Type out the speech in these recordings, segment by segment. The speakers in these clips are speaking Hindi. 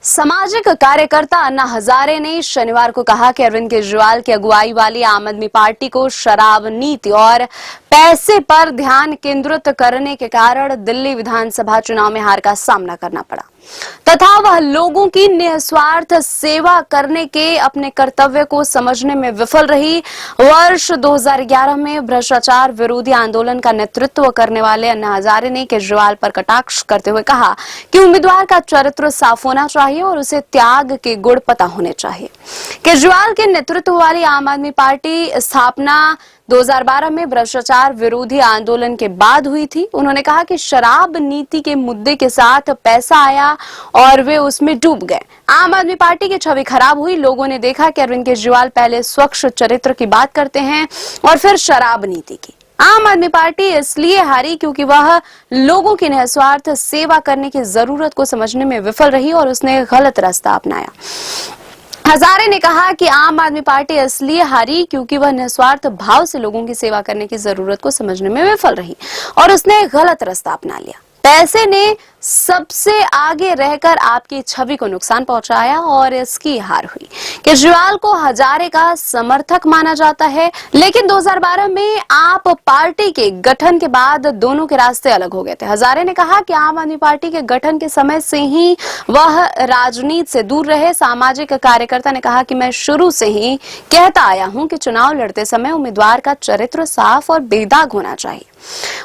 सामाजिक कार्यकर्ता अन्ना हजारे ने शनिवार को कहा कि अरविंद केजरीवाल की अगुवाई वाली आम आदमी पार्टी को शराब नीति और पैसे पर ध्यान केंद्रित करने के कारण दिल्ली विधानसभा चुनाव में हार का सामना करना पड़ा तथा वह लोगों की निस्वार्थ सेवा करने के अपने कर्तव्य को समझने में विफल रही। वर्ष 2011 में भ्रष्टाचार विरोधी आंदोलन का नेतृत्व करने वाले अन्ना हजारे ने केजरीवाल पर कटाक्ष करते हुए कहा कि उम्मीदवार का चरित्र साफ होना चाहिए और उसे त्याग के गुण पता होने चाहिए। केजरीवाल के नेतृत्व वाली आम आदमी पार्टी स्थापना 2012 में भ्रष्टाचार विरोधी आंदोलन के बाद हुई थी। उन्होंने कहा कि शराब नीति के मुद्दे के साथ पैसा आया और वे उसमें डूब गए। आम आदमी पार्टी की छवि खराब हुई। लोगों ने देखा कि अरविंद केजरीवाल पहले स्वच्छ चरित्र की बात करते हैं और फिर शराब नीति की। आम आदमी पार्टी इसलिए हारी क्योंकि वह लोगों की निस्वार्थ सेवा करने की जरूरत को समझने में विफल रही और उसने गलत रास्ता अपनाया। हजारे ने कहा कि आम आदमी पार्टी इसलिए हारी क्योंकि वह निस्वार्थ भाव से लोगों की सेवा करने की जरूरत को समझने में विफल रही और उसने गलत रास्ता अपना लिया। पैसे ने सबसे आगे रहकर आपकी छवि को नुकसान पहुंचाया और इसकी हार हुई। केजरीवाल को हजारे का समर्थक माना जाता है, लेकिन 2012 में आप पार्टी के गठन के बाद दोनों के रास्ते अलग हो गए थे। हजारे ने कहा कि आम आदमी पार्टी के गठन के समय से ही वह राजनीति से दूर रहे। सामाजिक कार्यकर्ता ने कहा कि मैं शुरू से ही कहता आया हूं कि चुनाव लड़ते समय उम्मीदवार का चरित्र साफ और बेदाग होना चाहिए।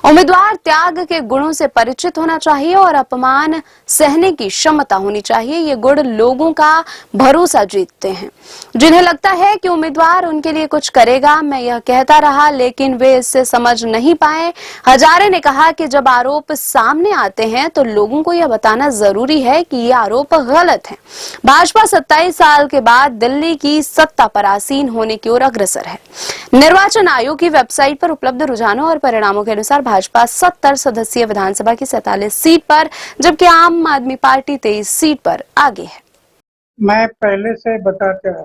उम्मीदवार त्याग के गुणों से परिचित होना चाहिए और अपमान सहने की क्षमता होनी चाहिए। ये गुण लोगों का भरोसा जीतते हैं, जिन्हें लगता है कि उम्मीदवार उनके लिए कुछ करेगा। मैं यह कहता रहा लेकिन वे इससे समझ नहीं पाए। हजारे ने कहा कि जब आरोप सामने आते हैं तो लोगों को यह बताना जरूरी है कि ये आरोप गलत है। भाजपा 27 साल के बाद दिल्ली की सत्ता पर आसीन होने की ओर अग्रसर है। निर्वाचन आयोग की वेबसाइट पर उपलब्ध रुझानों और परिणामों के अनुसार भाजपा 70 सदस्यीय विधानसभा की 47 सीट पर, जबकि आम आदमी पार्टी 23 सीट पर आगे है। मैं पहले से बताता हूं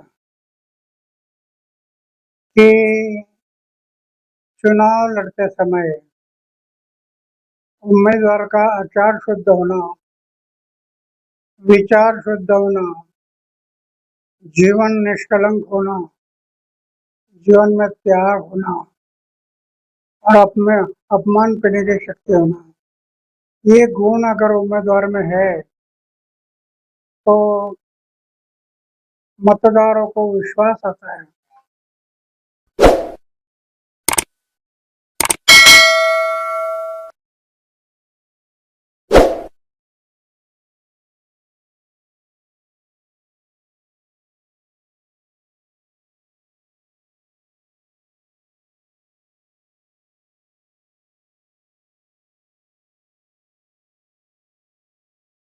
कि चुनाव लड़ते समय उम्मीदवार का आचार शुद्ध होना, विचार शुद्ध होना, जीवन निष्कलंक होना, जीवन में त्याग होना और अपमान करने की शक्ति होना, ये गुण अगर उम्मीदवार में है तो मतदारों को विश्वास आता है